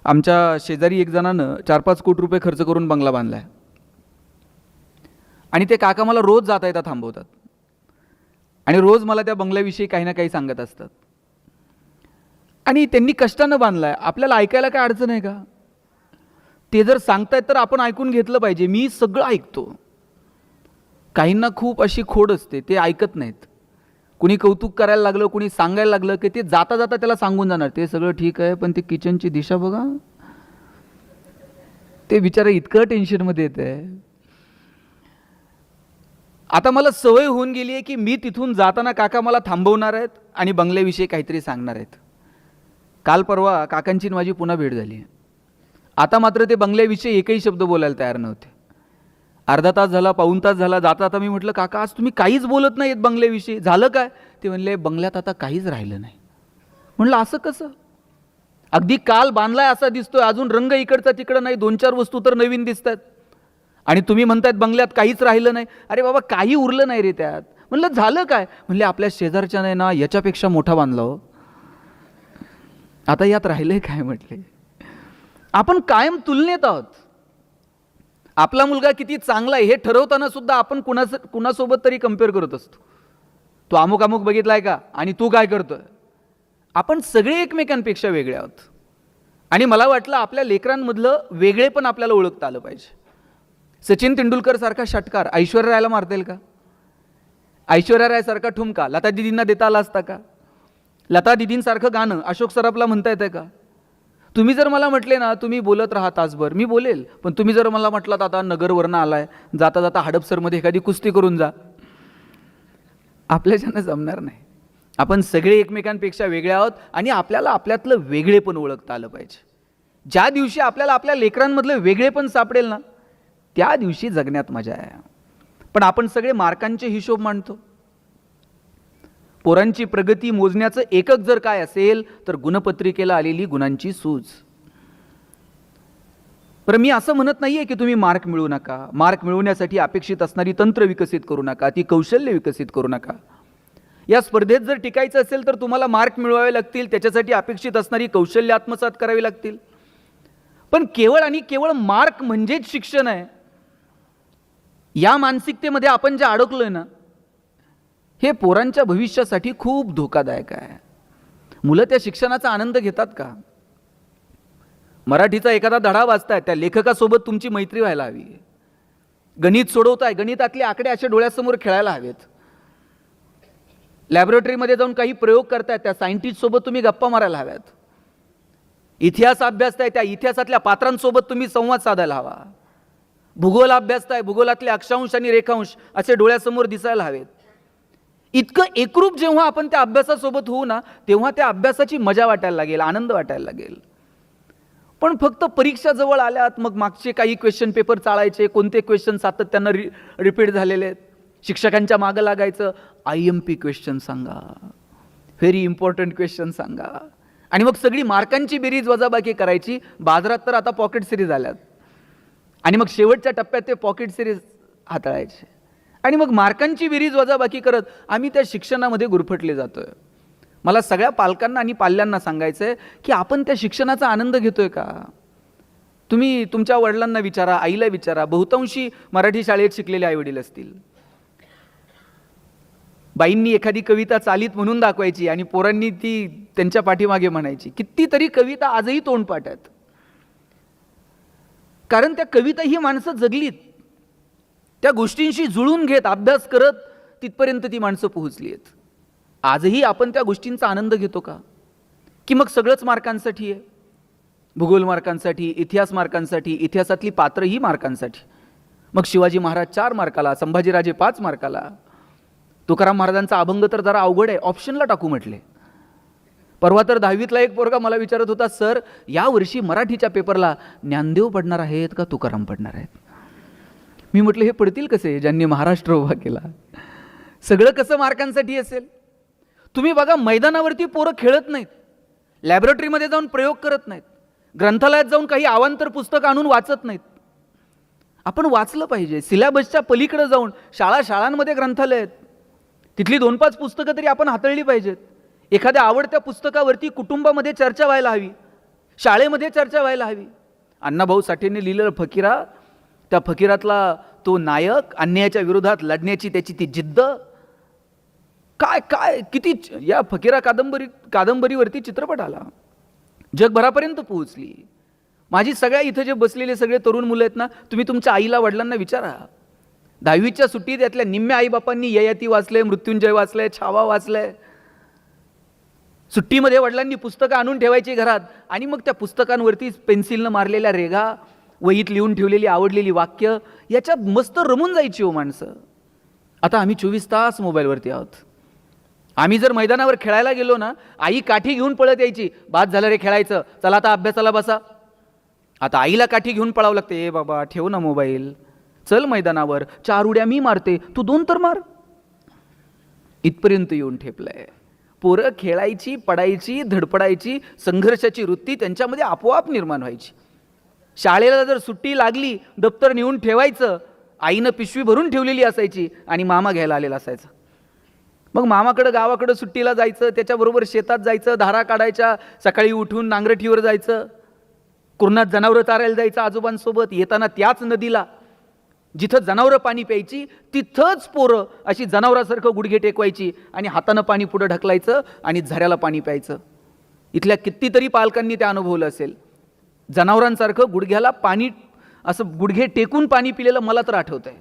आमच्या शेजारी एक जणानं 4-5 कोटी रुपये खर्च करून बंगला बांधला आहे आणि ते काका मला रोज जाता येता थांबवतात आणि रोज मला त्या बंगल्याविषयी काही ना काही सांगत असतात. आणि त्यांनी कष्टानं बांधला आहे, आपल्याला ऐकायला काय अडचण आहे का? ते जर सांगतायत तर आपण ऐकून घेतलं पाहिजे. मी सगळं ऐकतो. काहींना खूप अशी खोड असते, ते ऐकत नाहीत. कुणी कौतुक करायला लागलं, कुणी सांगायला लागलं की ते जाता जाता त्याला सांगून जाणार ते सगळं ठीक आहे, पण ते किचनची दिशा बघा. ते बिचारा इतकं टेन्शनमध्ये येत आहे. आता मला सवय होऊन गेली आहे की मी तिथून जाताना काका मला थांबवणार आहेत आणि बंगल्याविषयी काहीतरी सांगणार आहेत. काल परवा काकांची माझी पुन्हा भेट झाली. आता मात्र ते बंगल्याविषयी एकही शब्द बोलायला तयार नव्हते. अर्धा तास झाला, पाऊण तास झाला. जाता आता मी म्हटलं, काका आज तुम्ही काहीच बोलत नाहीत बंगल्याविषयी, झालं काय? ते म्हणले, बंगल्यात आता काहीच राहिलं नाही. म्हटलं असं कसं? अगदी काल बांधलाय असा दिसतोय, अजून रंग इकडचा तिकडं नाही, 2-4 वस्तू तर नवीन दिसतात आणि तुम्ही म्हणतायत बंगल्यात काहीच राहिलं नाही. अरे बाबा, काही उरलं नाही रे त्यात. म्हणलं झालं काय? म्हणले आपल्या शेजारच्या नाही ना याच्यापेक्षा मोठा बांधला हो. आता यात राहिलंय काय? म्हटले आपण कायम तुलनेत आहोत. आपला मुलगा किती चांगला आहे हे ठरवताना सुद्धा आपण कुणासोबत तरी कम्पेअर करत असतो. तो अमुक अमुक बघितलाय का आणि तू काय करतोय? आपण सगळे एकमेकांपेक्षा वेगळे आहोत. आणि मला वाटलं आपल्या लेकरांमधलं वेगळे पण आपल्याला ओळखता आलं पाहिजे. सचिन तेंडुलकर सारखा षटकार ऐश्वर्या रायला मारता येईल का? ऐश्वर्या राय सारखा ठुमका लता दिदींना देता आला असता का? लता दिदींसारखं गाणं अशोक सराफला म्हणता येतं का? तुम्ही जर मला म्हटले ना तुम्ही बोलत राहा तासभर, मी बोलेल. पण तुम्ही जर मला म्हटलात आता नगरवरनं आलाय, जाता जाता हडपसरमध्ये एखादी कुस्ती करून जा, आपल्याच्यानं जमणार नाही. आपण सगळे एकमेकांपेक्षा वेगळे आहोत आणि आपल्याला आपल्यातलं वेगळेपण ओळखता आलं पाहिजे. ज्या दिवशी आपल्याला आपल्या लेकरांमधलं वेगळेपण सापडेल ना, त्या दिवशी जगण्यात मजा आहे. पण आपण सगळे मार्कांचे हिशोब मांडतो. पोरांची प्रगती मोजण्याचं एकक जर काय असेल तर गुणपत्रिकेला आलेली गुणांची सूज. पण मी असं म्हणत नाहीये की तुम्ही मार्क मिळवू नका, मार्क मिळवण्यासाठी अपेक्षित असणारी तंत्र विकसित करू नका, ती कौशल्य विकसित करू नका. या स्पर्धेत जर टिकायचं असेल तर तुम्हाला मार्क मिळवावे लागतील, त्याच्यासाठी अपेक्षित असणारी कौशल्य आत्मसात करावी लागतील. पण केवळ आणि केवळ मार्क म्हणजेच शिक्षण आहे, या मानसिकतेमध्ये आपण जे अडकलोय ना, हे पोरांच्या भविष्यासाठी खूप धोकादायक आहे. मुलं त्या शिक्षणाचा आनंद घेतात का? मराठीचा एखादा धडा वाचताय, त्या लेखकासोबत तुमची मैत्री व्हायला हवी. गणित सोडवताय, गणितातले आकडे असे डोळ्यासमोर खेळायला हवेत. लॅबोरेटरीमध्ये जाऊन काही प्रयोग करताय, त्या सायंटिस्ट सोबत तुम्ही गप्पा मारायला हव्यात. इतिहास अभ्यासताय, त्या इतिहासातल्या पात्रांसोबत तुम्ही संवाद साधायला हवा. भूगोल अभ्यासताय, भूगोलातले अक्षांश आणि रेखांश असे डोळ्यासमोर दिसायला हवेत. इतकं एकरूप जेव्हा आपण त्या अभ्यासासोबत होऊ ना, तेव्हा त्या अभ्यासाची मजा वाटायला लागेल, आनंद वाटायला लागेल. पण फक्त परीक्षा जवळ आल्यात मग मागचे काही क्वेश्चन पेपर चाळायचे, कोणते क्वेश्चन सातत्यानं रिपीट झालेले आहेत, शिक्षकांच्या मागं लागायचं, IMP क्वेश्चन सांगा, व्हेरी इम्पॉर्टंट क्वेश्चन सांगा, आणि मग सगळी मार्कांची बेरीज वजाबाकी करायची. बाजारात तर आता पॉकेट सिरीज आल्यात आणि मग शेवटच्या टप्प्यात ते पॉकेट सिरीज हाताळायचे आणि मग मार्कांची बेरीज वजाबाकी करत आम्ही त्या शिक्षणामध्ये गुरफटले जातोय. मला सगळ्या पालकांना आणि पाल्यांना सांगायचं आहे की आपण त्या शिक्षणाचा आनंद घेतोय का? तुम्ही तुमच्या वडिलांना विचारा, आईला विचारा. बहुतांशी मराठी शाळेत शिकलेले आईवडील असतील. बाईंनी एखादी कविता चालीत म्हणून दाखवायची आणि पोरांनी ती त्यांच्या पाठीमागे म्हणायची. कितीतरी कविता आजही तोंडपाठ आहेत, कारण त्या कविता ही माणसं जगलीत, त्या गोष्टींशी जुळून घेत अभ्यास करत तिथपर्यंत ती माणसं पोहोचली आहेत. आजही आपण त्या गोष्टींचा आनंद घेतो का? की मग सगळंच मार्कांसाठी आहे? भूगोल मार्कांसाठी, इतिहास मार्कांसाठी, इतिहासातली पात्र ही मार्कांसाठी. मग शिवाजी महाराज 4 मार्काला, संभाजीराजे 5 मार्काला. तुकाराम महाराजांचा अभंग तर जरा अवघड आहे, ऑप्शनला टाकू म्हटले. परवा तर 10वीतला एक पोरगा मला विचारत होता, सर या वर्षी मराठीच्या पेपरला ज्ञानदेव पडणार आहेत का तुकाराम पडणार आहेत? मी म्हटलं हे पडतील कसे ज्यांनी महाराष्ट्र उभा केला? सगळं कसं मार्कांसाठी असेल? तुम्ही बघा, मैदानावरती पोरं खेळत नाहीत, लॅबोरेटरीमध्ये जाऊन प्रयोग करत नाहीत, ग्रंथालयात जाऊन काही अवांतर पुस्तक आणून वाचत नाहीत. आपण वाचलं पाहिजे. सिलेबसच्या पलीकडे जाऊन शाळांमध्ये ग्रंथालय आहेत, तिथली 2-5 पुस्तकं तरी आपण हाताळली पाहिजेत. एखाद्या आवडत्या पुस्तकावरती कुटुंबामध्ये चर्चा व्हायला हवी. शाळेमध्ये चर्चा व्हायला हवी. अण्णाभाऊ साठेंनी लिहिलेलं फकीरा, त्या फकीरातला तो नायक, अन्यायाच्या विरोधात लढण्याची त्याची ती जिद्द, काय काय किती या फकीरा कादंबरीवरती चित्रपट आला, जगभरापर्यंत पोहोचली. माझी सगळ्या इथं जे बसलेले सगळे तरुण मुलं आहेत ना, तुम्ही तुमच्या आईला वडिलांना विचारा, 10वीच्या सुट्टीत यातल्या निम्म्या आईबापांनी ययाती वाचले, मृत्युंजय वाचले, छावा वाचले. सुट्टीमध्ये वडिलांनी पुस्तकं आणून ठेवायची घरात आणि मग त्या पुस्तकांवरती पेन्सिलनं मारलेल्या रेघा, वहीत लिहून ठेवलेली आवडलेली वाक्य, याच्यात मस्त रमून जायची हो माणसं. आता आम्ही 24 तास मोबाईलवरती आहोत. आम्ही जर मैदानावर खेळायला गेलो ना, आई काठी घेऊन पळत यायची, बाद झालं रे खेळायचं, चला आता अभ्यासाला बसा. आता आईला काठी घेऊन पळावं लागते, ए बाबा ठेव ना मोबाईल, चल मैदानावर, 4 उड्या मी मारते, तू 2 तर मार. इथपर्यंत येऊन ठेपलंय. पोरं खेळायची, पडायची, धडपडायची, संघर्षाची वृत्ती त्यांच्यामध्ये आपोआप निर्माण व्हायची. शाळेला जर सुट्टी लागली, दप्तर नेऊन ठेवायचं, आईनं पिशवी भरून ठेवलेली असायची आणि मामा घ्यायला आलेला असायचा. मग मामाकडं गावाकडं सुट्टीला जायचं, त्याच्याबरोबर शेतात जायचं, धारा काढायच्या, सकाळी उठून नांगरठीवर जायचं, कुरणात जनावरं चारायला जायचं आजोबांसोबत. येताना त्याच नदीला जिथं जनावरं पाणी प्यायची तिथंच पोरं अशी जनावरासारखं गुडघे टेकवायची आणि हातानं पाणी पुढं ढकलायचं आणि झऱ्याला पाणी प्यायचं. इथल्या कितीतरी पालकांनी ते अनुभवलं असेल. जनावरांसारखं गुडघ्याला पाणी, असं गुडघे टेकून पाणी पिलेलं मला तर आठवत आहे.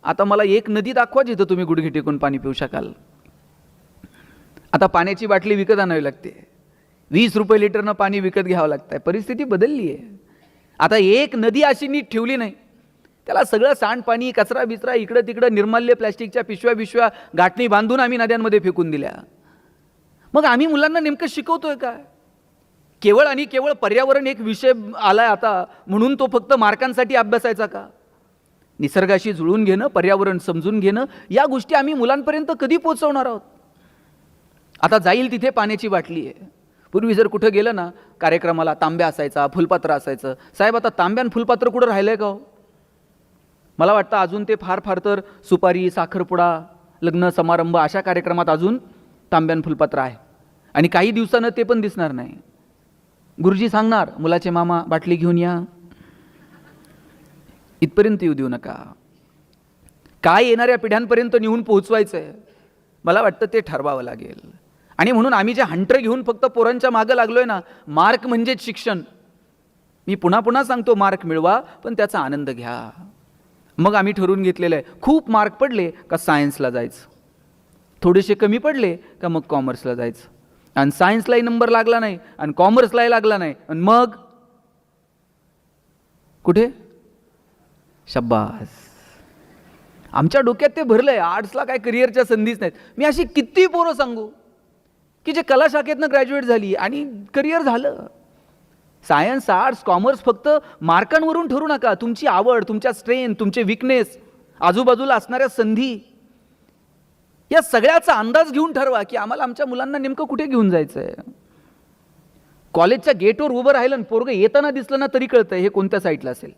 आता मला एक नदी दाखवा जिथं तुम्ही गुडघे टेकून पाणी पिऊ शकाल. आता पाण्याची बाटली विकत आणावी लागते, 20 रुपये लिटरनं पाणी विकत घ्यावं लागतंय. परिस्थिती बदलली आहे. आता एक नदी अशी नीट ठेवली नाही, त्याला सगळं सांडपाणी, कचरा बिचरा, इकडं तिकडं निर्माल्य, प्लॅस्टिकच्या पिशव्या गाठणी बांधून आम्ही नद्यांमध्ये फेकून दिल्या. मग आम्ही मुलांना नेमकं शिकवतोय काय? केवळ आणि केवळ पर्यावरण एक विषय आलाय आता म्हणून तो फक्त मार्कांसाठी अभ्यासायचा का? निसर्गाशी जुळून घेणं, पर्यावरण समजून घेणं, या गोष्टी आम्ही मुलांपर्यंत कधी पोहोचवणार आहोत? आता जाईल तिथे पाण्याची बाटली आहे. पूर्वी जर कुठं गेलं ना कार्यक्रमाला, तांब्या असायचा, फुलपात्र असायचं. साहेब आता तांब्या आणि फुलपात्र कुठं राहिलंय का हो? मला वाटतं अजून ते फार तर सुपारी, साखरपुडा, लग्न समारंभ अशा कार्यक्रमात अजून तांब्या आणि फुलपात्र आहे. आणि काही दिवसानं ते पण दिसणार नाही. गुरुजी सांगणार, मुलाचे मामा बाटली घेऊन या. इथपर्यंत येऊ देऊ नका. काय येणाऱ्या पिढ्यांपर्यंत नेऊन पोहोचवायचं आहे, मला वाटतं ते ठरवावं लागेल. आणि म्हणून आम्ही जे हंटर घेऊन फक्त पोरांच्या मागं लागलोय ना, मार्क म्हणजेच शिक्षण. मी पुन्हा सांगतो, मार्क मिळवा पण त्याचा आनंद घ्या. मग आम्ही ठरवून घेतलेलं आहे, खूप मार्क पडले का सायन्सला जायचं, थोडेसे कमी पडले का मग कॉमर्सला जायचं. आणि सायन्सलाही नंबर लागला नाही आणि कॉमर्सलाही लागला नाही, आणि मग कुठे? शब्बास. आमच्या डोक्यात ते भरलंय, आर्ट्सला काय करिअरच्या संधीच नाहीत. मी अशी किती पोरं सांगू की जे कला शाखेतनं ग्रॅज्युएट झाली आणि करिअर झालं. सायन्स, आर्ट्स, कॉमर्स फक्त मार्कांवरून ठरू नका. तुमची आवड, तुमच्या स्ट्रेंथ, तुमचे विकनेस, आजूबाजूला असणाऱ्या संधी, या सगळ्याचा अंदाज घेऊन ठरवा की आम्हाला आमच्या मुलांना नेमकं कुठे घेऊन जायचंय. कॉलेजच्या गेटवर उभं राहिलं आणि पोरगं येताना दिसलं ना तरी कळतंय हे कोणत्या साईटला असेल.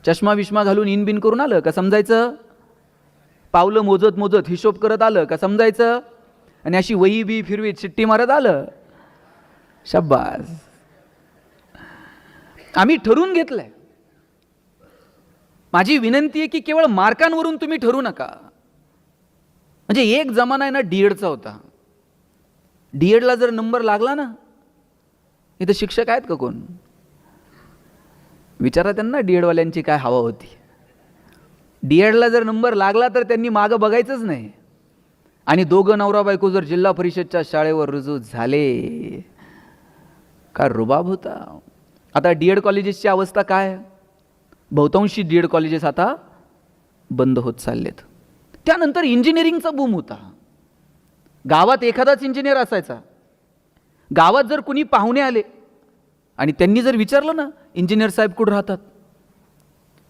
चष्मा विष्मा घालून इन बिन करून आलं का समजायचं, पावलं मोजत हिशोब करत आलं का समजायचं, आणि अशी वही बी फिरवीत शिट्टी मारत आलं, शब्बास. आम्ही ठरवून घेतलंय. माझी विनंती आहे की केवळ मार्कांवरून तुम्ही ठरू नका. म्हणजे एक जमाना आहे ना डीएडचा होता. डीएडला जर नंबर लागला ना, इथं शिक्षक आहेत का कोण? विचारा त्यांना डीएडवाल्यांची काय हवा होती. डीएडला जर नंबर लागला तर त्यांनी मागं बघायचंच नाही. आणि दोघं नवरा बायको जर जिल्हा परिषदच्या शाळेवर रुजू झाले, का रुबाब होता. आता डीएड कॉलेजेसची अवस्था काय? बहुतांशी डीएड कॉलेजेस आता बंद होत चाललेत. त्यानंतर इंजिनिअरिंगचा बूम होता. गावात एखादाच इंजिनियर असायचा. गावात जर कुणी पाहुणे आले आणि त्यांनी जर विचारलं ना इंजिनियर साहेब कुठं राहतात,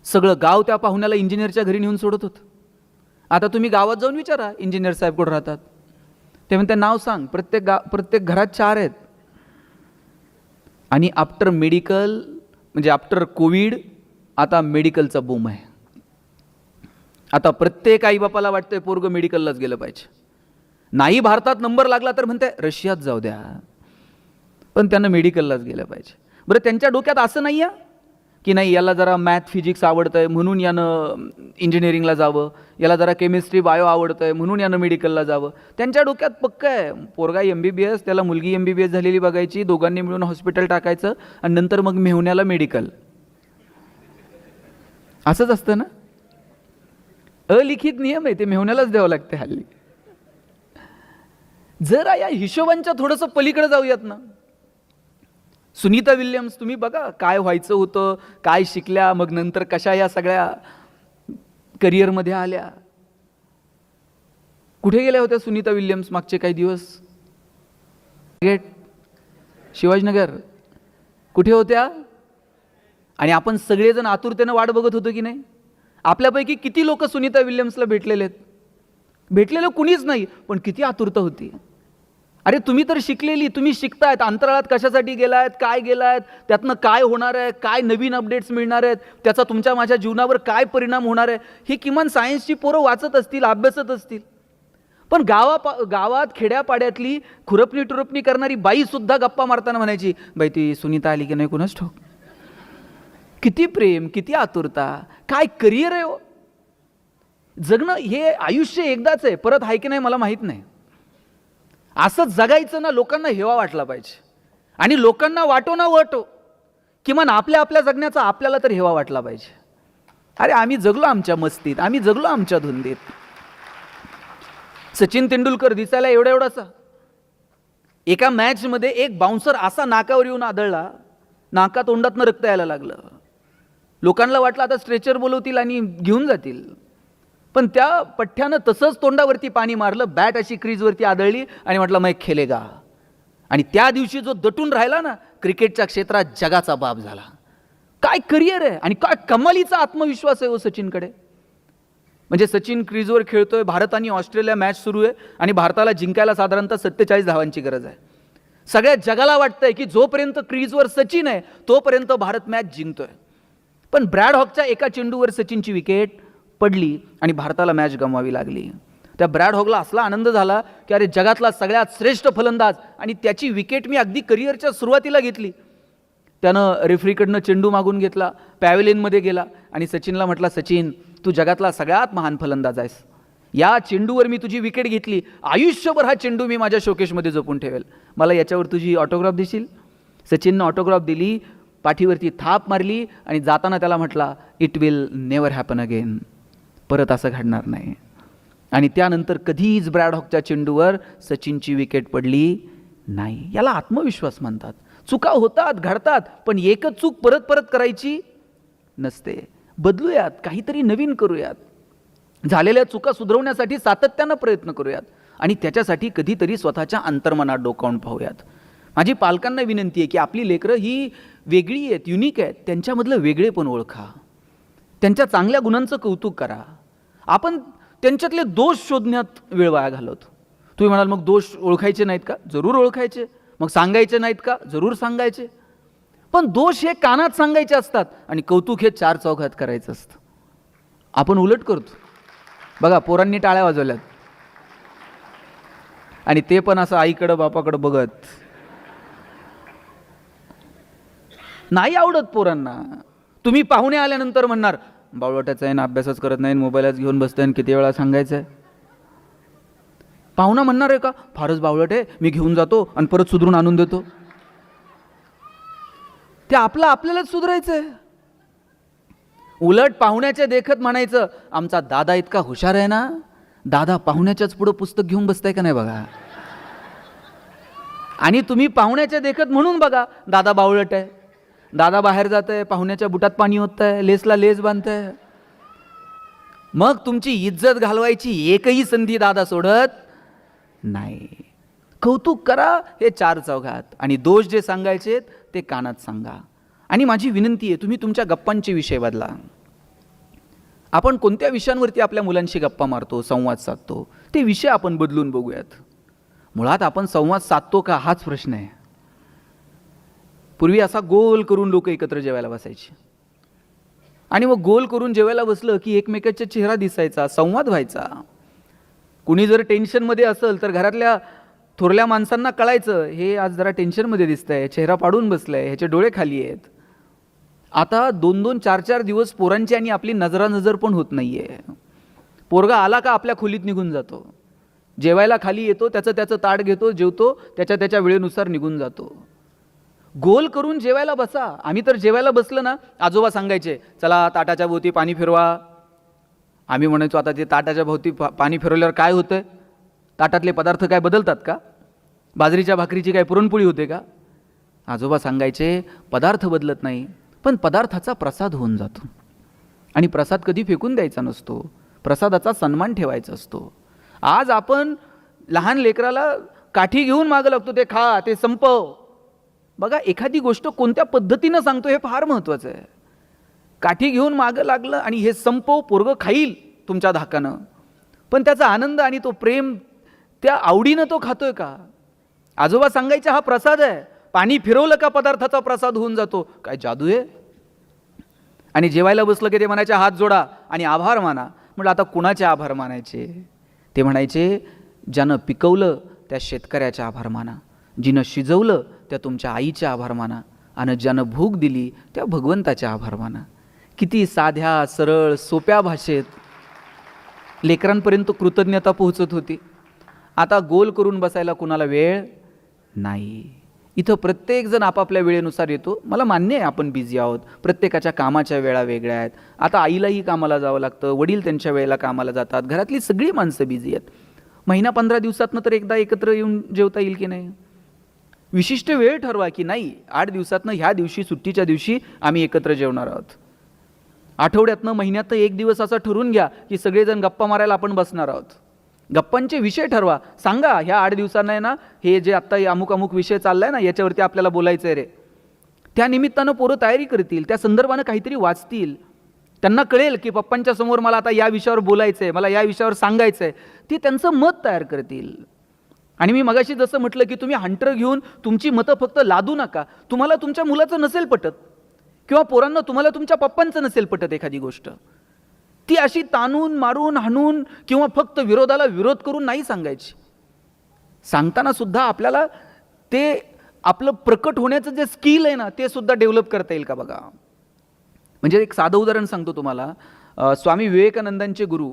सगळं गाव त्या पाहुण्याला इंजिनियरच्या घरी नेऊन सोडत होतं. आता तुम्ही गावात जाऊन विचारा इंजिनियर साहेब कुठं राहतात, ते म्हणते नाव सांग. प्रत्येक घरात 4 आहेत. आणि आफ्टर मेडिकल, म्हणजे आफ्टर कोविड आता मेडिकलचा बूम आहे. आता प्रत्येक आईबापाला वाटतंय पोरगं मेडिकललाच गेलं पाहिजे. नाही भारतात नंबर लागला तर म्हणते रशियात जाऊ द्या. पण त्यांना मेडिकललाच गेलं पाहिजे. बरं, त्यांच्या डोक्यात असं नाही आहे की नाही याला जरा मॅथ फिजिक्स आवडतं आहे म्हणून यानं इंजिनिअरिंगला जावं, याला जरा केमिस्ट्री बायो आवडतं आहे म्हणून यानं मेडिकलला जावं. त्यांच्या डोक्यात पक्कं आहे पोरगा MBBS, त्याला मुलगी MBBS झालेली बघायची, दोघांनी मिळून हॉस्पिटल टाकायचं आणि नंतर मग मेहुण्याला मेडिकल. असंच असतं ना, अलिखित नियम आहे, ते मेहुण्यालाच द्यावं लागते हल्ली. जरा या हिशोबांच्या थोडंसं पलीकडे जाऊयात ना. सुनीता विल्यम्स तुम्ही बघा काय व्हायचं होतं, काय शिकल्या, मग नंतर कशा या सगळ्या करिअरमध्ये आल्या. कुठे गेल्या होत्या सुनीता विल्यम्स मागचे काही दिवस? गेट शिवाजीनगर कुठे होत्या? आणि आपण सगळेजण आतुरतेनं वाट बघत होतो की नाही? आपल्यापैकी किती लोक सुनीता विल्यम्सला भेटलेले आहेत? भेटलेलं कुणीच नाही, पण किती आतुरता होती. अरे तुम्ही तर शिकलेली, तुम्ही शिकतायत, अंतराळात कशासाठी गेलायत, काय गेलायत, त्यातनं काय होणार आहे, काय नवीन अपडेट्स मिळणार आहेत, त्याचा तुमच्या माझ्या जीवनावर काय परिणाम होणार आहे, हे किमान सायन्सची पोरं वाचत असतील, अभ्यासत असतील. पण गावात खेड्यापाड्यातली खुरपणी टुरपणी करणारी बाई सुद्धा गप्पा मारताना म्हणायची, बाई ती सुनीता आली की नाही कुणाच ठाऊक. किती प्रेम, किती आतुरता, काय करिअर आहे हो. जगणं हे आयुष्य एकदाच आहे, परत आहे की नाही मला माहीत नाही. असं जगायचं ना, लोकांना हेवा वाटला पाहिजे. आणि लोकांना वाटो ना वाटो, किमान आपल्या जगण्याचा आपल्याला तर हेवा वाटला पाहिजे. अरे आम्ही जगलो आमच्या मस्तीत, आम्ही जगलो आमच्या धुंदीत. सचिन तेंडुलकर दिसायला एवढासा, एका मॅचमध्ये एक बाउन्सर असा नाकावर येऊन आदळला, नाका तोंडातनं रक्त यायला लागलं. लोकांना वाटलं आता स्ट्रेचर बोलवतील आणि घेऊन जातील, पण त्या पठ्ठ्यानं तसंच तोंडावरती पाणी मारलं, बॅट अशी क्रीजवरती आदळली आणि म्हटलं मैं खेलेगा. आणि त्या दिवशी जो दटून राहिला ना, क्रिकेटच्या क्षेत्रात जगाचा बाप झाला. काय करिअर आहे आणि काय कमालीचा आत्मविश्वास आहे हो सचिनकडे. म्हणजे सचिन क्रीजवर खेळतोय, भारत आणि ऑस्ट्रेलिया मॅच सुरू आहे आणि भारताला जिंकायला साधारणतः 47 धावांची गरज आहे. सगळ्या जगाला वाटतंय की जोपर्यंत क्रीजवर सचिन आहे तोपर्यंत भारत मॅच जिंकतोय. पण ब्रॅड हॉकच्या एका चेंडूवर सचिनची विकेट पडली आणि भारताला मॅच गमवावी लागली. त्या ब्रॅड हॉकला असला आनंद झाला की अरे जगातला सगळ्यात श्रेष्ठ फलंदाज आणि त्याची विकेट मी अगदी करिअरच्या सुरुवातीला घेतली. त्यानं रेफरीकडनं चेंडू मागून घेतला, पॅव्हेलियनमध्ये गेला आणि सचिनला म्हटला, सचिन तू जगातला सगळ्यात महान फलंदाज आहेस, या चेंडूवर मी तुझी विकेट घेतली, आयुष्यभर हा चेंडू मी माझ्या शोकेशमध्ये जपून ठेवेल, मला याच्यावर तुझी ऑटोग्राफ देशील? सचिननं ऑटोग्राफ दिली, पाठीवरती थाप मारली आणि जाताना त्याला म्हटला, it will never happen again, परत असं घडणार नाही. आणि त्यानंतर कधीच ब्रॅड हॉकच्या चेंडूवर सचिनची विकेट पडली नाही. याला आत्मविश्वास म्हणतात. चुका होतात, घडतात, पण एकच चूक परत परत करायची नसते. बदलूयात, काहीतरी नवीन करूयात, झालेल्या चुका सुधारवण्यासाठी सातत्यानं प्रयत्न करूयात आणि त्याच्यासाठी कधीतरी स्वतःच्या अंतर्मनात डोकावून पाहूयात. माझी पालकांना विनंती आहे की आपली लेकरं ही वेगळी आहेत, युनिक आहेत, त्यांच्यामधलं वेगळेपण ओळखा, त्यांच्या चांगल्या गुणांचं कौतुक करा. आपण त्यांच्यातले दोष शोधण्यात वेळ वाया घालवतो. तुम्ही म्हणाल मग दोष ओळखायचे नाहीत का? जरूर ओळखायचे. मग सांगायचे नाहीत का? जरूर सांगायचे. पण दोष हे कानात सांगायचे असतात आणि कौतुक हे चार चौघात करायचं असतं. आपण उलट करतो. बघा पोरांनी टाळ्या वाजवल्यात आणि ते पण असं आईकडं बापाकडं बघत. नाही आवडत पोरांना. तुम्ही पाहुणे आल्यानंतर म्हणणार, बावळटाचा आहे ना, अभ्यासच करत नाही, मोबाईलच घेऊन बसतोय आणि किती वेळा सांगायचं आहे. पाहुणा म्हणणार आहे का, फारच बावळट आहे, मी घेऊन जातो आणि परत सुधरून आणून देतो. ते आपल्यालाच सुधारायचं आहे. उलट पाहुण्याच्या देखत म्हणायचं, आमचा दादा इतका हुशार आहे ना, दादा पाहुण्याच्याच पुढं पुस्तक घेऊन बसताय का नाही बघा. आणि तुम्ही पाहुण्याच्या देखत म्हणून बघा, दादा बावळट आहे, दादा बाहेर जात आहे, पाहुण्याच्या बुटात पाणी होत आहे, लेसला लेस बांधताय. मग तुमची इज्जत घालवायची एकही संधी दादा सोडत नाही. कौतुक करा हे चार चौघात आणि दोष जे सांगायचे ते कानात सांगा. आणि माझी विनंती आहे, तुम्ही तुमच्या गप्पांचे विषय बदला. आपण कोणत्या विषयांवरती आपल्या मुलांशी गप्पा मारतो, संवाद साधतो, ते विषय आपण बदलून बघूयात. मुळात आपण संवाद साधतो का हाच प्रश्न आहे. पूर्वी असा गोल करून लोक एकत्र जेवायला बसायचे आणि मग गोल करून जेवायला बसलं की एकमेकाचा चेहरा दिसायचा, संवाद व्हायचा. कुणी जर टेन्शनमध्ये असेल तर घरातल्या थोरल्या माणसांना कळायचं हे आज जरा टेन्शनमध्ये दिसतंय, चेहरा पाडून बसलाय, ह्याचे डोळे खाली आहेत. आता 2-2, 4-4 दिवस पोरांची आणि आपली नजरानजर पण होत नाहीये. पोरगा आला का आपल्या खोलीत निघून जातो, जेवायला खाली येतो, त्याचं ताट घेतो, जेवतो, त्याच्या वेळेनुसार निघून जातो. गोल करून जेवायला बसा. आम्ही तर जेवायला बसलं ना, आजोबा सांगायचे चला ताटाच्या भोवती पाणी फिरवा. आम्ही म्हणायचो आता ते ताटाच्या भोवती पाणी फिरवल्यावर काय होतंय? ताटातले पदार्थ काय बदलतात का? बाजरीच्या भाकरीची काय पुरणपोळी होते का? आजोबा सांगायचे पदार्थ बदलत नाही, पण पदार्थाचा प्रसाद होऊन जातो. आणि प्रसाद कधी फेकून द्यायचा नसतो, प्रसादाचा सन्मान ठेवायचा असतो. आज आपण लहान लेकराला काठी घेऊन मागं लागतो, ते खा, ते संपव. बघा, एखादी गोष्ट कोणत्या पद्धतीनं सांगतो हे फार महत्त्वाचं आहे. काठी घेऊन मागं लागलं आणि हे संपव, पोरगं खाईल तुमच्या धाकानं, पण त्याचा आनंद आणि तो प्रेम त्या आवडीनं तो खातोय का? आजोबा सांगायचे हा प्रसाद आहे, पाणी फिरवलं का पदार्थाचा प्रसाद होऊन जातो. काय जादू आहे? आणि जेवायला बसलं की ते म्हणायचे हात जोडा आणि आभार माना. म्हटलं आता कुणाचे आभार मानायचे? ते म्हणायचे ज्यानं पिकवलं त्या शेतकऱ्याचे आभार माना, जिनं शिजवलं त्या तुमच्या आईचे आभार माना, आणि ज्यानं भूक दिली त्या भगवंताचे आभार माना. किती साध्या सरळ सोप्या भाषेत लेकरांपर्यंत कृतज्ञता पोहोचत होती. आता गोल करून बसायला कुणाला वेळ नाही. इथं प्रत्येकजण आपापल्या वेळेनुसार येतो. मला मान्य आहे आपण बिझी आहोत, प्रत्येकाच्या कामाच्या वेळा वेगळ्या आहेत. आता आईलाही कामाला जावं लागतं, वडील त्यांच्या वेळेला कामाला जातात, घरातली सगळी माणसं बिझी आहेत. महिना 15 दिवसातनं तर एकदा एकत्र येऊन जेवता येईल की नाही? विशिष्ट वेळ ठरवा की नाही 8 दिवसातनं ह्या दिवशी, सुट्टीच्या दिवशी आम्ही एकत्र जेवणार आहोत. आठवड्यातनं, महिन्यातनं एक दिवस असं ठरवून घ्या की सगळेजण गप्पा मारायला आपण बसणार आहोत. गप्पांचे विषय ठरवा. सांगा ह्या 8 दिवसांना आहे ना, हे जे आत्ता अमुक अमुक विषय चाललाय ना, याच्यावरती आपल्याला बोलायचं आहे रे. त्या निमित्तानं पोरं तयारी करतील, त्या संदर्भानं काहीतरी वाचतील. त्यांना कळेल की पप्पांच्या समोर मला आता या विषयावर बोलायचं आहे, मला या विषयावर सांगायचं आहे. ती त्यांचं मत तयार करतील. आणि मी मगाशी जसं म्हटलं की तुम्ही हंटर घेऊन तुमची मतं फक्त लादू नका. तुम्हाला तुमच्या मुलाचं नसेल पटत, किंवा पोरांना तुम्हाला तुमच्या पप्पांचं नसेल पटत एखादी गोष्ट, ती अशी ताणून मारून हाणून किंवा फक्त विरोधाला विरोध करून नाही सांगायची. सांगताना सुद्धा आपल्याला ते आपलं प्रकट होण्याचं जे स्किल आहे ना, ते सुद्धा डेव्हलप करता येईल का बघा. म्हणजे एक साधं उदाहरण सांगतो तुम्हाला. स्वामी विवेकानंदांचे गुरु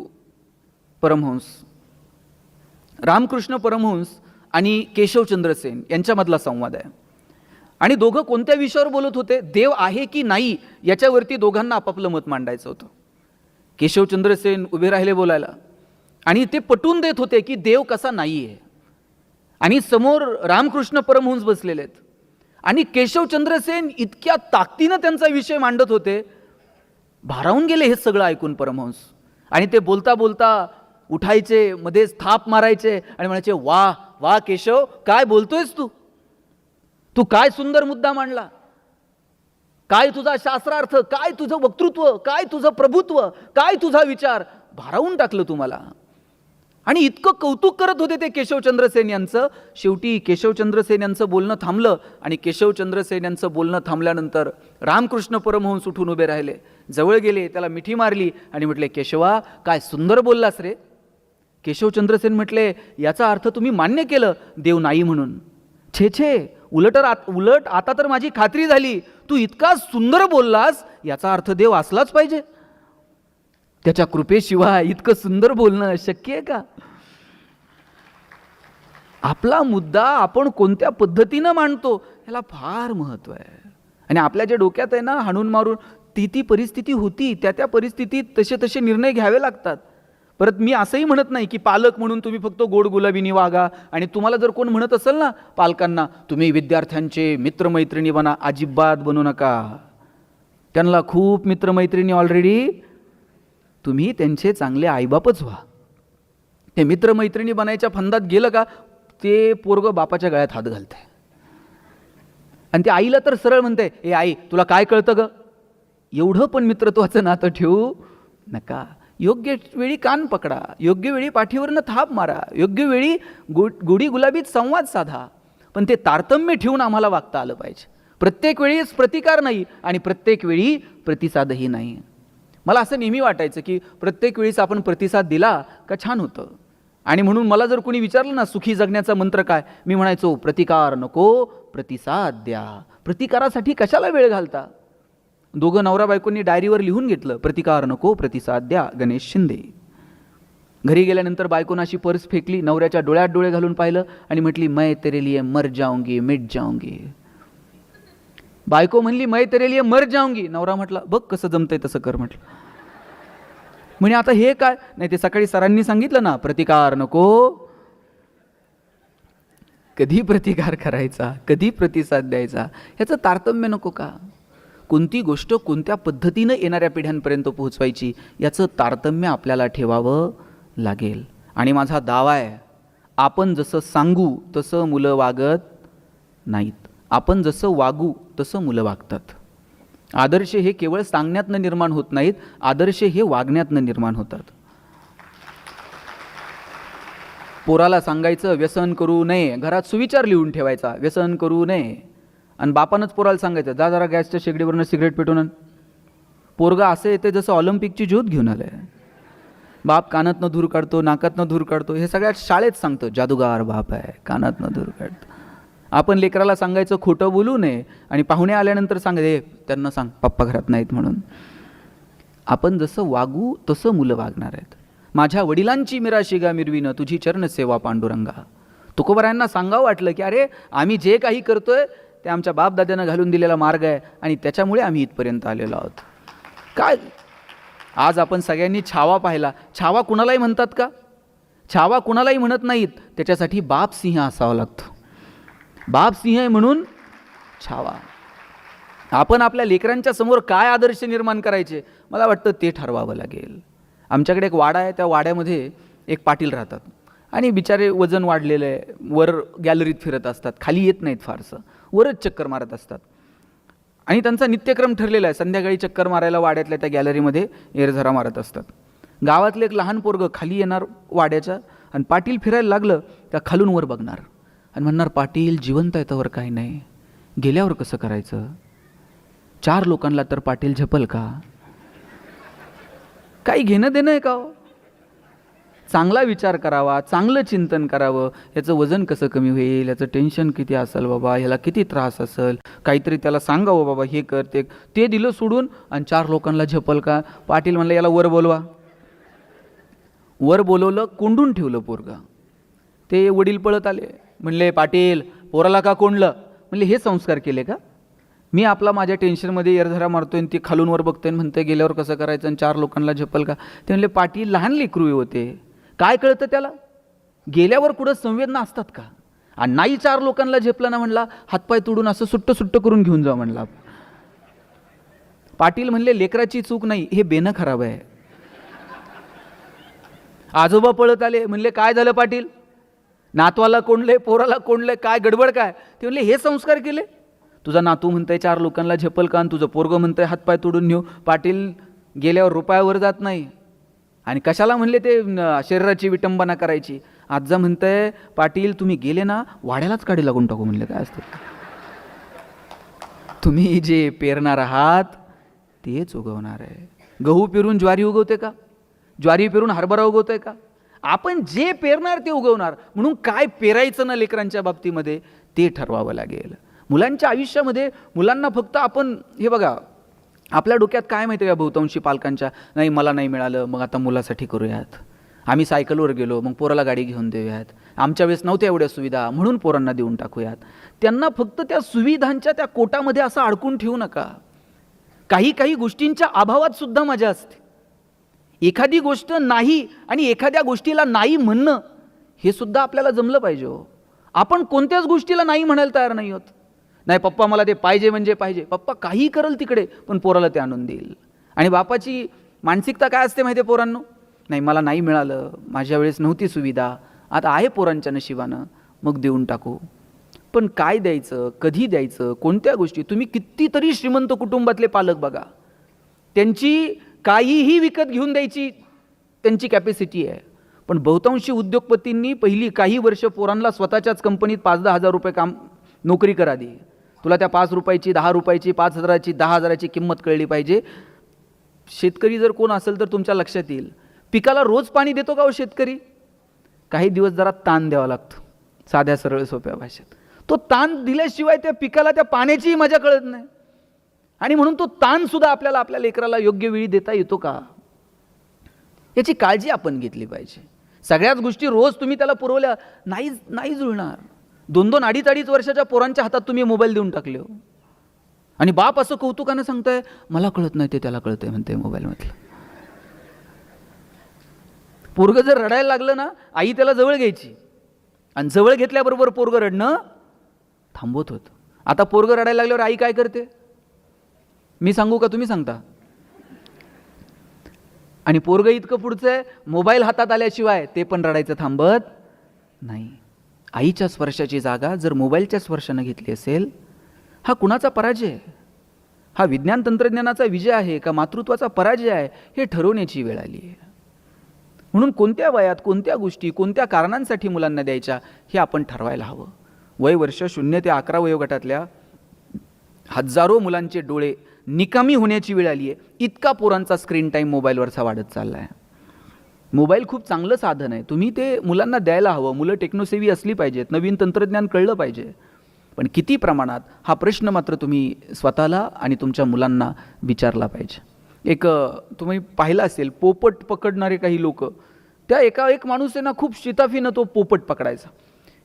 परमहंस रामकृष्ण परमहंस आणि केशवचंद्र सेन यांच्यामधला संवाद आहे. आणि दोघं कोणत्या विषयावर बोलत होते? देव आहे की नाही याच्यावरती दोघांना आपापलं मत मांडायचं होतं. केशवचंद्र सेन उभे राहिले बोलायला आणि ते पटवून देत होते की देव कसा नाही आहे. आणि समोर रामकृष्ण परमहंस बसलेले आहेत आणि केशवचंद्र सेन इतक्या ताकदीनं त्यांचा विषय मांडत होते, भारावून गेले हे सगळं ऐकून परमहंस. आणि ते बोलता बोलता उठायचे, मध्येच थाप मारायचे आणि म्हणायचे वा वा केशव, काय बोलतोयस तू, तू काय सुंदर मुद्दा मांडला, काय तुझा शास्त्रार्थ, काय तुझं वक्तृत्व, काय तुझं प्रभुत्व, काय तुझा विचार, भारावून टाकलं तुम्हाला. आणि इतकं कौतुक करत होते ते केशवचंद्र सेन यांचं. शेवटी केशवचंद्र सेन यांचं बोलणं थांबलं आणि केशवचंद्र सेन यांचं बोलणं थांबल्यानंतर रामकृष्ण परमहंस उठून उभे राहिले, जवळ गेले, त्याला मिठी मारली आणि म्हटले केशवा, काय सुंदर बोललास रे. केशवचंद्र सेन म्हटले याचा अर्थ तुम्ही मान्य केलं देव नाही म्हणून. छे छे, उलट आता तर माझी खात्री झाली, तू इतका सुंदर बोललास याचा अर्थ देव असलाच पाहिजे. त्याच्या कृपेशिवाय इतकं सुंदर बोलणं शक्य आहे का? आपला मुद्दा आपण कोणत्या पद्धतीनं मांडतो याला फार महत्त्व आहे. आणि आपल्या जे डोक्यात आहे ना, हाणून मारून ती परिस्थिती होती, त्या परिस्थितीत तसे निर्णय घ्यावे लागतात. परत मी असंही म्हणत नाही की पालक म्हणून तुम्ही फक्त गोड गुलाबीनी वागा. आणि तुम्हाला जर कोण म्हणत असेल ना पालकांना, तुम्ही विद्यार्थ्यांचे मित्रमैत्रिणी बना, अजिबात बनू नका. त्यांना खूप मित्रमैत्रिणी ऑलरेडी, तुम्ही त्यांचे चांगले आईबापच व्हा. ते मित्रमैत्रिणी बनायच्या फंदात गेलं का ते पोरगं बापाच्या गळ्यात हात घालते. आणि ते आईला तर सरळ म्हणते, ए आई तुला काय कळतं ग, एवढं पण मित्रत्वाचं नातं ठेवू नका. योग्य वेळी कान पकडा, योग्य वेळी पाठीवरनं थाप मारा, योग्य वेळी गोडी गुलाबीत संवाद साधा. पण ते तारतम्य ठेवून आम्हाला वागता आलं पाहिजे. प्रत्येक वेळीच प्रतिकार नाही आणि प्रत्येक वेळी प्रतिसादही नाही. मला असं नेहमी वाटायचं की प्रत्येक वेळीच आपण प्रतिसाद दिला का छान होतं. आणि म्हणून मला जर कोणी विचारलं ना सुखी जगण्याचा मंत्र काय, मी म्हणायचो प्रतिकार नको प्रतिसाद द्या. प्रतिकारासाठी कशाला वेळ घालता. दोघं नवरा बायकोंनी डायरीवर लिहून घेतलं, प्रतिकार नको प्रतिसाद द्या, गणेश शिंदे. घरी गेल्यानंतर बायकोनं अशी पर्स फेकली, नवऱ्याच्या डोळ्यात डोळे घालून पाहिलं आणि म्हटली मैं तेरे लिए मर जाऊंगी मिट जाऊंगी. बायको म्हणली मैं तेरे लिए मर जाऊंगी. नवरा म्हटला बघ कसं जमतंय तसं कर म्हटलं. म्हणे आता हे काय, नाही ते सकाळी सरांनी सांगितलं ना प्रतिकार नको. कधी प्रतिकार करायचा, कधी प्रतिसाद द्यायचा, ह्याचं तारतम्य नको का. कोणती गोष्ट कोणत्या पद्धतीनं येणाऱ्या पिढ्यांपर्यंत पोहोचवायची याचं तारतम्य आपल्याला ठेवावं लागेल. आणि माझा दावा आहे, आपण जसं सांगू तसं मुलं वागत नाहीत, आपण जसं वागू तसं मुलं वागतात. आदर्श हे केवळ सांगण्यातनं निर्माण होत नाहीत, आदर्श हे वागण्यातनं निर्माण होतात. पोराला सांगायचं व्यसन करू नये, घरात सुविचार लिहून ठेवायचा व्यसन करू नये, आणि बापानंच पोराला सांगायचं जा जरा गॅसच्या शेगडीवरनं सिगरेट पेटून आण. पोरगा असं येते जसं ऑलिम्पिकची ज्योत घेऊन आलंय. बाप कानातनं धूर काढतो, नाकातनं धूर काढतो, हे सगळ्यात शाळेत सांगतं जादूगार बाप आहे कानातनं धूर काढतो. आपण लेकराला सांगायचं खोटं बोलू नये, आणि पाहुणे आल्यानंतर सांगायचं त्यांना सांग पप्पा घरात नाहीत म्हणून. आपण जसं वागू तसं मुलं वागणार आहेत. माझ्या वडिलांची मिराशिगा मिरवीनं तुझी चरणसेवा पांडुरंगा. तुकोबारायांना सांगावं वाटलं की अरे आम्ही जे काही करतोय ते आमच्या बापदाद्यानं घालून दिलेला मार्ग आहे आणि त्याच्यामुळे आम्ही इथपर्यंत आलेलो आहोत. काय आज आपण सगळ्यांनी छावा पाहिला. छावा कुणालाही म्हणतात का? छावा कुणालाही म्हणत नाहीत. त्याच्यासाठी बाप सिंह असावा लागतो. बाप सिंह आहे म्हणून छावा. आपण आपल्या लेकरांच्या समोर काय आदर्श निर्माण करायचे मला वाटतं ते ठरवावं लागेल. आमच्याकडे एक वाडा आहे, त्या वाड्यामध्ये एक पाटील राहतात आणि बिचारे वजन वाढलेलं आहे, वर गॅलरीत फिरत असतात, खाली येत नाहीत फारसं, वरच चक्कर मारत असतात. आणि त्यांचा नित्यक्रम ठरलेला आहे, संध्याकाळी चक्कर मारायला वाड्यातल्या त्या गॅलरीमध्ये एरझरा मारत असतात. गावातलं एक लहान पोरगं खाली येणार वाड्याच्या, आणि पाटील फिरायला लागलं त्या खालून वर बघणार आणि म्हणणार पाटील जिवंत आहे तवर काही नाही, गेल्यावर कसं करायचं, 4 लोकांना तर पाटील झेपल का, काही घेणं देणं आहे का हो? चांगला विचार करावा, चांगलं चिंतन करावं, याचं वजन कसं कमी होईल, याचं टेन्शन किती असेल बाबा, ह्याला किती त्रास असेल, काहीतरी त्याला सांगावं बाबा हे कर ते दिलं सोडून आणि 4 लोकांना झेपल का. पाटील म्हणलं याला वर बोलवा. वर बोलवलं, कोंडून ठेवलं पोरगा. ते वडील पळत आले, म्हणले पाटील पोराला का कोंडलं. म्हणले हे संस्कार केले का, मी आपला माझ्या टेन्शनमध्ये एरझरा मारतोय आणि ते खालून वर बघतोय आणि म्हणतोय गेल्यावर कसं करायचं आणि 4 लोकांना झेपल का. ते म्हणले पाटील लहान लेकरू होते, काय कळतं त्याला, गेल्यावर कुठं संवेदना असतात का. आणि नाही 4 लोकांना झेपलं ना म्हणला हातपाय तोडून असं सुट्ट करून घेऊन जा म्हणला. पाटील म्हणले लेकराची चूक नाही, हे बेनं खराब आहे. आजोबा पळत आले, म्हणले काय झालं पाटील, नातवाला कोंडले, पोराला कोंडले, काय गडबड काय. ते म्हणले हे संस्कार केले, तुझा नातू म्हणतंय 4 लोकांना झेपल का आणि तुझं पोरगं म्हणतंय हातपाय तोडून नेऊ. पाटील गेल्यावर रुपयावर जात नाही, आणि कशाला म्हणले ते शरीराची विटंबना करायची. आजा म्हणतंय पाटील तुम्ही गेले ना वाड्यालाच काढी लागून टाकू. म्हणले काय असतं, तुम्ही जे पेरणार आहात तेच उगवणार आहे. गहू पेरून ज्वारी उगवते का, ज्वारी पेरून हरभरा उगवतोय का. आपण जे पेरणार ते उगवणार. म्हणून काय पेरायचं ना लेकरांच्या बाबतीमध्ये ते ठरवावं लागेल. मुलांच्या आयुष्यामध्ये मुलांना फक्त आपण हे बघा, आपल्या डोक्यात काय माहिती आहे का बहुतांशी पालकांच्या, नाही मला नाही मिळालं मग आता मुलासाठी करूयात, आम्ही सायकलवर गेलो मग पोराला गाडी घेऊन देऊयात, आमच्या वेळेस नव्हत्या एवढ्या सुविधा म्हणून पोरांना देऊन टाकूयात. त्यांना फक्त त्या सुविधांच्या त्या कोटामध्ये असं अडकून ठेवू नका. काही गोष्टींच्या अभावात सुद्धा मजा असते. एखादी गोष्ट नाही आणि एखाद्या गोष्टीला नाही म्हणणं हे सुद्धा आपल्याला जमलं पाहिजे हो. आपण कोणत्याच गोष्टीला नाही म्हणायला तयार नाही होत. नाही पप्पा मला ते पाहिजे म्हणजे पाहिजे, पप्पा काही करल तिकडे पण पोराला ते आणून देईल. आणि बापाची मानसिकता काय असते माहिती आहे पोरांनो, नाही मला नाही मिळालं, माझ्या वेळेस नव्हती सुविधा, आता आहे पोरांच्या नशिबानं मग देऊन टाकू. पण काय द्यायचं, कधी द्यायचं, कोणत्या गोष्टी. तुम्ही कितीतरी श्रीमंत कुटुंबातले पालक बघा, त्यांची काहीही विकत घेऊन द्यायची त्यांची कॅपॅसिटी आहे. पण बहुतांशी उद्योगपतींनी पहिली काही वर्ष पोरांना स्वतःच्याच कंपनीत 5-10 हजार रुपये काम नोकरी करा दे. तुला त्या 5 रुपयाची, 10 रुपयाची, 5,000ची, 10,000ची किंमत कळली पाहिजे. शेतकरी जर कोण असेल तर तुमच्या लक्षात येईल, पिकाला रोज पाणी देतो का हो शेतकरी. काही दिवस जरा ताण द्यावा लागतो, साध्या सरळ सोप्या भाषेत. तो ताण दिल्याशिवाय त्या पिकाला त्या पाण्याचीही मजा कळत नाही. आणि म्हणून तो ताण सुद्धा आपल्याला आपल्या लेकराला योग्य वेळी देता येतो का, याची काळजी आपण घेतली पाहिजे. सगळ्याच गोष्टी रोज तुम्ही त्याला पुरवल्या नाही जुळणार. 2-2, 2.5 वर्षाच्या पोरांच्या हातात तुम्ही मोबाईल देऊन टाकले हो. आणि बाप असं कौतुकानं सांगताय, मला कळत नाही ते त्याला कळतंय म्हणते मोबाईलमधलं. पोरगं जर रडायला लागलं ना, आई त्याला जवळ घ्यायची आणि जवळ घेतल्याबरोबर पोरगं रडणं थांबवत होतं. आता पोरगं रडायला लागल्यावर आई काय करते, मी सांगू का तुम्ही सांगता? आणि पोरगं इतकं पुढचं आहे, मोबाईल हातात आल्याशिवाय ते पण रडायचं थांबत नाही. आईच्या स्पर्शाची जागा जर मोबाईलच्या स्पर्शानं घेतली असेल, हा कुणाचा पराजय आहे? हा विज्ञान तंत्रज्ञानाचा विजय आहे का मातृत्वाचा पराजय आहे, हे ठरवण्याची वेळ आली आहे. म्हणून कोणत्या वयात कोणत्या गोष्टी कोणत्या कारणांसाठी मुलांना द्यायच्या हे आपण ठरवायला हवं. वय वर्ष 0 ते 11 वयोगटातल्या हजारो मुलांचे डोळे निकामी होण्याची वेळ आली आहे. इतका पोरांचा स्क्रीन टाईम मोबाईलवरचा वाढत चालला आहे. मोबाईल खूप चांगलं साधन आहे, तुम्ही ते मुलांना द्यायला हवं. मुलं टेक्नोसेवी असली पाहिजेत, नवीन तंत्रज्ञान कळलं पाहिजे. पण किती प्रमाणात हा प्रश्न मात्र तुम्ही स्वतःला आणि तुमच्या मुलांना विचारला पाहिजे. एक तुम्ही पाहिलं असेल, पोपट पकडणारे काही लोक, त्या एक माणूस आहे ना, खूप शिताफीनं तो पोपट पकडायचा.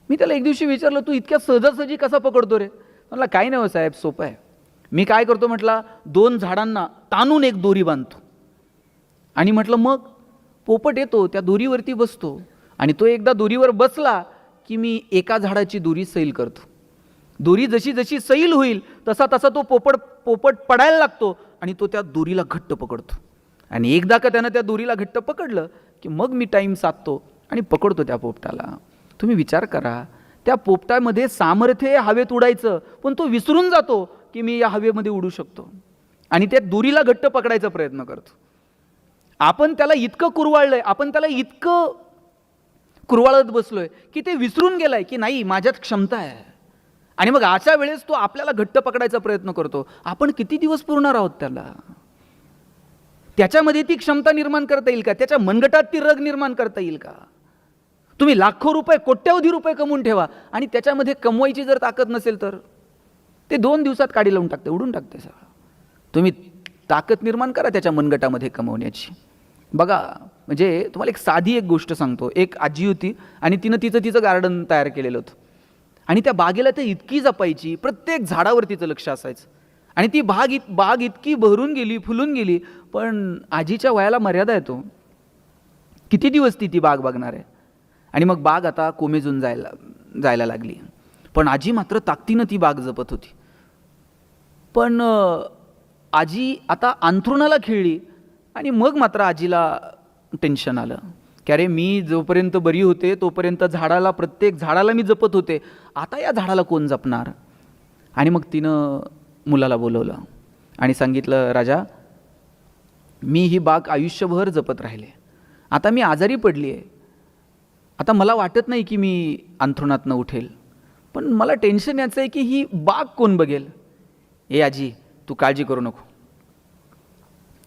मी त्याला एक दिवशी विचारलं, तू इतक्या सहजासहजी कसा पकडतो रे? म्हटलं काही नाही साहेब, सोपं आहे. मी काय करतो म्हटलं, 2 झाडांना ताणून एक दोरी बांधतो आणि म्हटलं मग पोपट येतो, त्या दोरीवरती बसतो आणि तो एकदा दोरीवर बसला की मी एका झाडाची दोरी सैल करतो. दोरी जशी जशी सैल होईल तसा तसा तो पोपट पडायला लागतो आणि तो त्या दोरीला घट्ट पकडतो. आणि एकदा का त्यानं त्या दोरीला घट्ट पकडलं की मग मी टाईम साधतो आणि पकडतो त्या पोपटाला. तुम्ही विचार करा, त्या पोपटामध्ये सामर्थ्य हवेत उडायचं, पण तो विसरून जातो की मी या हवेमध्ये उडू शकतो आणि त्या दोरीला घट्ट पकडायचा प्रयत्न करतो. आपण त्याला इतकं कुरवाळलंय, आपण त्याला इतकं कुरवाळत बसलोय की ते विसरून गेलाय की नाही माझ्यात क्षमता आहे. आणि मग अशा वेळेस तो आपल्याला घट्ट पकडायचा प्रयत्न करतो. आपण किती दिवस पुरणार आहोत त्याला? त्याच्यामध्ये ती क्षमता निर्माण करता येईल का? त्याच्या मनगटात ती रग निर्माण करता येईल का? तुम्ही लाखो रुपये, कोट्यवधी रुपये कमवून ठेवा आणि त्याच्यामध्ये कमवायची जर ताकद नसेल तर ते 2 दिवसात काडी लावून टाकते, उडून टाकते सगळं. तुम्ही ताकद निर्माण करा त्याच्या मनगटामध्ये कमवण्याची. बघा, म्हणजे तुम्हाला एक साधी गोष्ट सांगतो. एक आजी होती आणि तिनं तिचं गार्डन तयार केलेलं होतं आणि त्या बागेला ते इतकी जपायची, प्रत्येक झाडावर तिचं लक्ष असायचं आणि ती बाग इतकी बहरून गेली, फुलून गेली. पण आजीच्या वयाला मर्यादा येतो, किती दिवस ती बाग बघणार आहे. आणि मग बाग आता कोमेजून जायला लागली. पण आजी मात्र ताकदीनं ती बाग जपत होती. पण आजी आता अंथरुणाला खिळली आणि मग मात्र आजीला टेन्शन आलं की अरे, मी जोपर्यंत बरी होते तोपर्यंत प्रत्येक झाडाला मी जपत होते, आता या झाडाला कोण जपणार? आणि मग तिनं मुलाला बोलवलं आणि सांगितलं, राजा, मी ही बाग आयुष्यभर जपत राहिले, आता मी आजारी पडली आहे, आता मला वाटत नाही की मी अंथरुणातनं उठेल, पण मला टेन्शन याचं आहे की ही बाग कोण बघेल? ए आजी, तू काळजी करू नको.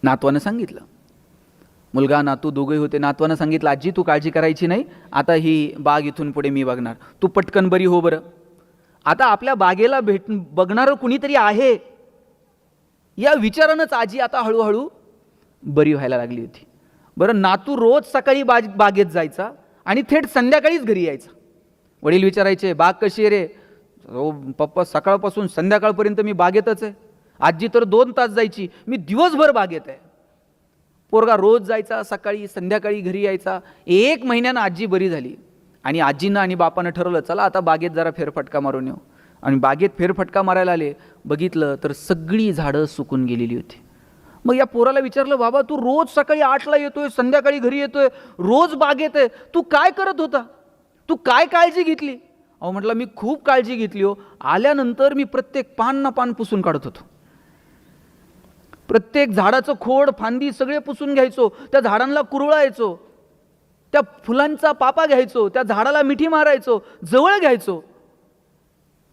नातवानं सांगितलं, मुलगा नातू दोघे होते. नातवानं सांगितलं, आजी तू काळजी करायची नाही, आता ही बाग इथून पुढे मी बघणार, तू पटकन बरी हो बरं. आता आपल्या बागेला बघणारं कुणीतरी आहे या विचारानंच आजी आता हळूहळू बरी व्हायला लागली होती. बरं, नातू रोज सकाळी बागेत जायचा आणि थेट संध्याकाळीच घरी यायचा. वडील विचारायचे, बाग कशी आहे रे? हो पप्पा, सकाळपासून संध्याकाळपर्यंत मी बागेतच आहे. आजी तर 2 तास जायची, मी दिवसभर बागेत आहे. पोरगा रोज जायचा, सकाळी संध्याकाळी घरी यायचा. 1 महिन्यानं आजी बरी झाली आणि आजीनं आणि बापानं ठरवलं, चला आता बागेत जरा फेरफटका मारून येऊ. आणि बागेत फेरफटका मारायला आले, बघितलं तर सगळी झाडं सुकून गेलेली होती. मग या पोराला विचारलं, बाबा तू रोज सकाळी 8ला येतोय, संध्याकाळी घरी येतोय, रोज बागेत आहे, तू काय करत होता? तू काय काळजी घेतली? अहो म्हटलं, मी खूप काळजी घेतली हो. आल्यानंतर मी प्रत्येक पान ना पान पुसून काढत होतो, प्रत्येक झाडाचं खोड फांदी सगळे पुसून घ्यायचो, त्या झाडांना कुरळायचो, त्या फुलांचा पापा घ्यायचो, त्या झाडाला मिठी मारायचो, जवळ घ्यायचो.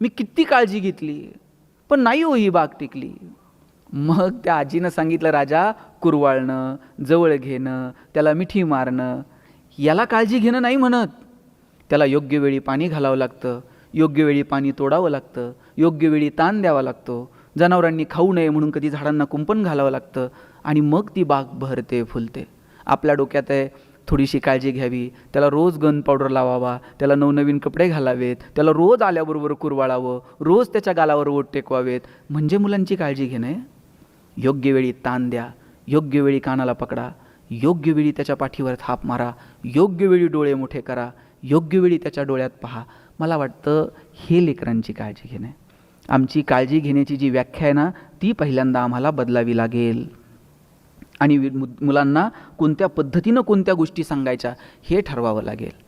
मी किती काळजी घेतली, पण नाही हो ही बाग टिकली. मग त्या आजीनं सांगितलं, राजा, कुरवाळणं, जवळ घेणं, त्याला मिठी मारणं, याला काळजी घेणं नाही म्हणत. त्याला योग्य वेळी पाणी घालावं लागतं, योग्य वेळी पाणी तोडावं लागतं, योग्य वेळी ताण द्यावा लागतो, जनावरांनी खाऊ नये म्हणून कधी झाडांना कुंपण घालावं लागतं आणि मग ती बाग बहरते फुलते. आपल्या डोक्यात आहे थोडीशी काळजी घ्यावी, त्याला रोज गन पावडर लावावा, त्याला नवनवीन कपडे घालावेत, त्याला रोज आल्याबरोबर कुरवाळावं, रोज त्याच्या गालावर ओठ टेकवावेत, म्हणजे मुलांची काळजी घेणे. योग्य वेळी ताण द्या, योग्य वेळी कानाला पकडा, योग्य वेळी त्याच्या पाठीवर थाप मारा, योग्य वेळी डोळे मोठे करा, योग्य वेळी त्याच्या डोळ्यात पहा. मला वाटतं हे लेकरांची काळजी घेणे. आमची काळजी घेण्याची जी व्याख्या आहे ना, ती पहिल्यांदा आम्हाला बदलावी लागेल आणि मुलांना कोणत्या पद्धतीनं कोणत्या गोष्टी सांगायच्या हे ठरवावं लागेल.